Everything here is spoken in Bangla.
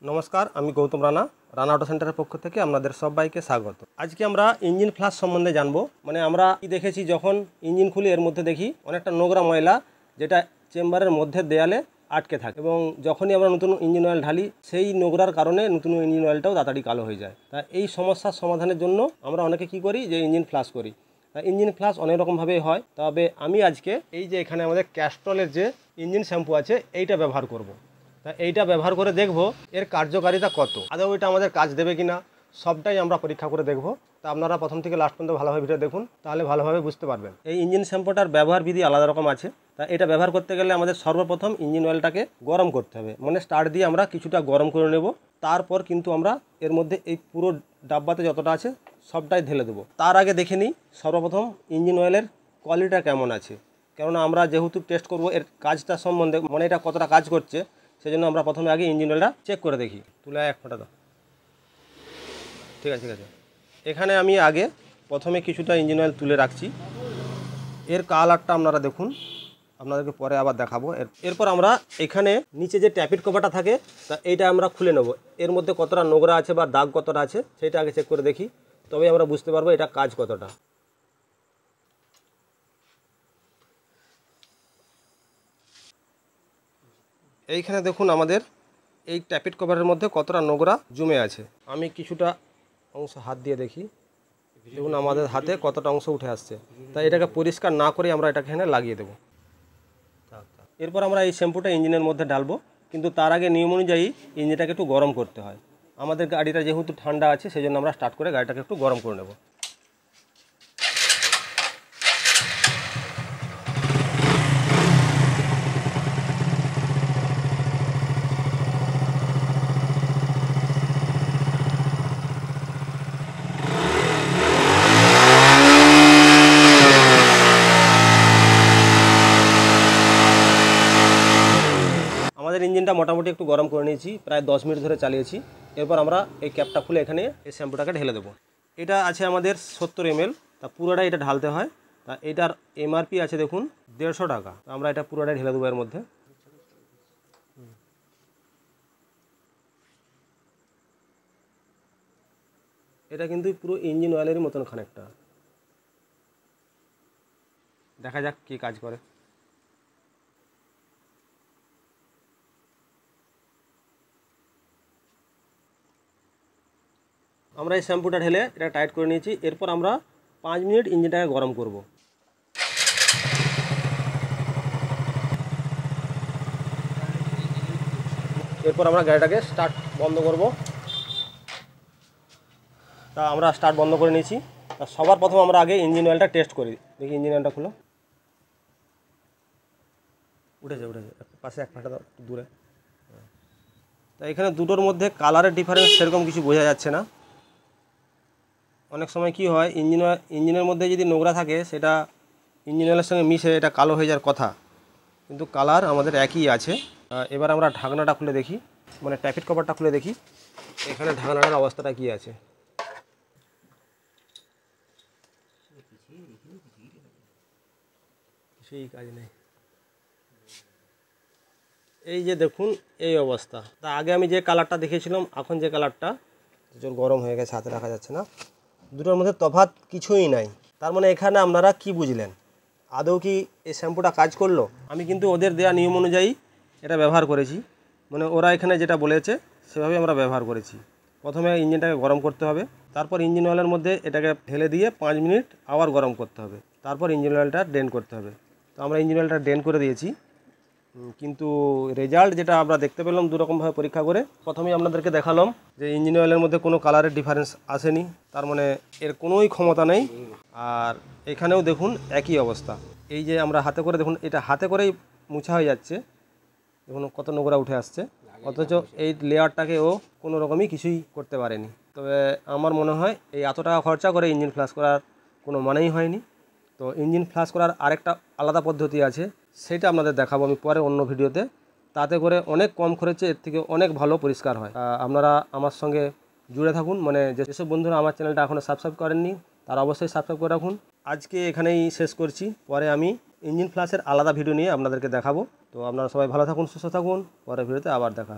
নমস্কার, আমি গৌতম রানা অটো সেন্টারের পক্ষ থেকে আপনাদের সবাইকে স্বাগত। আজকে আমরা ইঞ্জিন ফ্লাশ সম্বন্ধে জানবো। মানে আমরা কি দেখেছি, যখন ইঞ্জিন খুলি এর মধ্যে দেখি অনেকটা নোংরা ময়লা, যেটা চেম্বারের মধ্যে দেয়ালে আটকে থাকে, এবং যখনই আমরা নতুন ইঞ্জিন অয়েল ঢালি সেই নোংরার কারণে নতুন ইঞ্জিন অয়েলটাও তাড়াতাড়ি কালো হয়ে যায়। তা এই সমস্যার সমাধানের জন্য আমরা অনেকে কি করি, যে ইঞ্জিন ফ্লাশ করি। ইঞ্জিন ফ্লাশ অনেক রকমভাবেই হয়, তবে আমি আজকে এই যে এখানে আমাদের ক্যাস্ট্রলের যে ইঞ্জিন শ্যাম্পু আছে এইটা ব্যবহার করব। তা এইটা ব্যবহার করে দেখব এর কার্যকারিতা কত, আদৌ এটা আমাদের কাজ দেবে কিনা, সবটাই আমরা পরীক্ষা করে দেখব। তা আপনারা প্রথম থেকে লাস্ট পর্যন্ত ভালোভাবে ভিডিও দেখুন, তাহলে ভালোভাবে বুঝতে পারবেন। এই ইঞ্জিন শ্যাম্পুটার ব্যবহার বিধি আলাদা রকম আছে। তা এটা ব্যবহার করতে গেলে আমাদের সর্বপ্রথম ইঞ্জিন অয়েলটাকে গরম করতে হবে, মানে স্টার্ট দিয়ে আমরা কিছুটা গরম করে নেব। তারপর কিন্তু আমরা এর মধ্যে এই পুরো ডাব্বাতে যতটা আছে সবটাই ঢেলে দেবো। তার আগে দেখে নিই সর্বপ্রথম ইঞ্জিন অয়েলের কোয়ালিটিটা কেমন আছে, কেননা আমরা যেহেতু টেস্ট করব এর কাজটা সম্বন্ধে, মানে এটা কতটা কাজ করছে, সেই জন্য আমরা প্রথমে আগে ইঞ্জিন অয়েলটা চেক করে দেখি। তুলে এক ফোঁটা দাও। ঠিক আছে ঠিক আছে। এখানে আমি আগে প্রথমে কিছুটা ইঞ্জিন অয়েল তুলে রাখছি। এর কালারটা আপনারা দেখুন, আপনাদেরকে পরে আবার দেখাবো। এরপর আমরা এখানে নিচে যে ট্যাপিট কভারটা থাকে, তা এইটা আমরা খুলে নেব। এর মধ্যে কতটা নোংরা আছে বা দাগ কতটা আছে সেটা আগে চেক করে দেখি, তবে আমরা বুঝতে পারবো এটা কাজ কতটা। এইখানে দেখুন আমাদের এই ট্যাপিট কভারের মধ্যে কতটা নোংরা জমে আছে। আমি কিছুটা অংশ হাত দিয়ে দেখি, দেখুন আমাদের হাতে কতটা অংশ উঠে আসছে। তাই এটাকে পরিষ্কার না করে আমরা এটাকে এখানে লাগিয়ে দেবো। এরপর আমরা এই শ্যাম্পুটা ইঞ্জিনের মধ্যে ঢালবো, কিন্তু তার আগে নিয়ম অনুযায়ী ইঞ্জিনটাকে একটু গরম করতে হয়। আমাদের গাড়িটা যেহেতু ঠান্ডা আছে, সেই জন্য আমরা স্টার্ট করে গাড়িটাকে একটু গরম করে নেব। আমাদের ইঞ্জিনটা মোটামুটি একটু গরম করে নিয়েছি, প্রায় 10 মিনিট ধরে চালিয়েছি। এরপর আমরা এই ক্যাপটা খুলে এখানে এই শ্যাম্পুটাকে ঢেলে দেবো। এটা আছে আমাদের 70 ml, তা পুরোটাই এটা ঢালতে হয়। তা এটার এমআরপি আছে দেখুন 150 টাকা। আমরা এটা পুরোটাই ঢেলে দেবো এর মধ্যে। এটা কিন্তু পুরো ইঞ্জিন অয়েলেরই মতন খানিকটা। দেখা যাক কী কাজ করে। আমরা এই শ্যাম্পুটা ঢেলে এটা টাইট করে নিয়েছি। এরপর আমরা 5 মিনিট ইঞ্জিনটাকে গরম করব। এরপর আমরা গাড়িটাকে স্টার্ট বন্ধ করব। তা আমরা স্টার্ট বন্ধ করে নিয়েছি। তা সবার প্রথম আমরা আগে ইঞ্জিন অয়েলটা টেস্ট করি। দেখি ইঞ্জিন অয়েলটা খুলো। উঠেছে উঠেছে, পাশে এক ফাটা দূরে। তা এখানে দুটোর মধ্যে কালারের ডিফারেন্স সেরকম কিছু বোঝা যাচ্ছে না। অনেক সময় কি হয়, ইঞ্জিনের মধ্যে যদি নোংরা থাকে সেটা ইঞ্জিন অয়েলের সঙ্গে মিশে এটা কালো হয়ে যাওয়ার কথা, কিন্তু কালার আমাদের একই আছে। এবার আমরা ঢাকনাটা খুলে দেখি, মানে ট্যাপিট কভারটা খুলে দেখি এখানে ঢাকনাটার অবস্থাটা কী আছে। সেই কাজ নেই। এই যে দেখুন এই অবস্থা। তা আগে আমি যে কালারটা দেখেছিলাম, এখন যে কালারটা প্রচুর গরম হয়ে গেছে, হাতে রাখা যাচ্ছে না। দুটোর মধ্যে তফাৎ কিছুই নাই। তার মানে এখানে আপনারা কি বুঝলেন, আদৌ কি এই শ্যাম্পুটা কাজ করলো? আমি কিন্তু ওদের দেওয়া নিয়ম অনুযায়ী এটা ব্যবহার করেছি, মানে ওরা এখানে যেটা বলেছে সেভাবে আমরা ব্যবহার করেছি। প্রথমে ইঞ্জিনটাকে গরম করতে হবে, তারপর ইঞ্জিন অয়েলের মধ্যে এটাকে ঢেলে দিয়ে 5 মিনিট আবার গরম করতে হবে, তারপর ইঞ্জিন অয়েলটা ড্রেন করতে হবে। তো আমরা ইঞ্জিন অয়েলটা ড্রেন করে দিয়েছি, কিন্তু রেজাল্ট যেটা আমরা দেখতে পেলাম দুরকমভাবে পরীক্ষা করে। প্রথমেই আপনাদেরকে দেখালাম যে ইঞ্জিন অয়েলের মধ্যে কোনো কালারের ডিফারেন্স আসেনি, তার মানে এর কোনোই ক্ষমতা নেই। আর এখানেও দেখুন একই অবস্থা। এই যে আমরা হাতে করে দেখুন, এটা হাতে করেই মুছা হয়ে যাচ্ছে, দেখুন কত নোংরা উঠে আসছে, অথচ এই লেয়ারটাকে ও কোনো রকমই কিছুই করতে পারেনি। তবে আমার মনে হয় এই এত টাকা খরচা করে ইঞ্জিন ফ্লাশ করার কোনো মানেই হয়নি। তো ইঞ্জিন ফ্লাশ করার আরেকটা আলাদা পদ্ধতি আছে, সেটা আপনাদের দেখাবো আমি পরে অন্য ভিডিওতে। তাতে করে অনেক কম খরচে এর থেকে অনেক ভালো পরিষ্কার হয়। আপনারা আমার সঙ্গে জুড়ে থাকুন, মানে যেসব বন্ধুরা আমার চ্যানেলটা এখনও সাবস্ক্রাইব করেননি তারা অবশ্যই সাবস্ক্রাইব করে রাখুন। আজকে এখানেই শেষ করছি, পরে আমি ইঞ্জিন ফ্লাশের আলাদা ভিডিও নিয়ে আপনাদেরকে দেখাবো। তো আপনারা সবাই ভালো থাকুন, সুস্থ থাকুন, পরের ভিডিওতে আবার দেখা।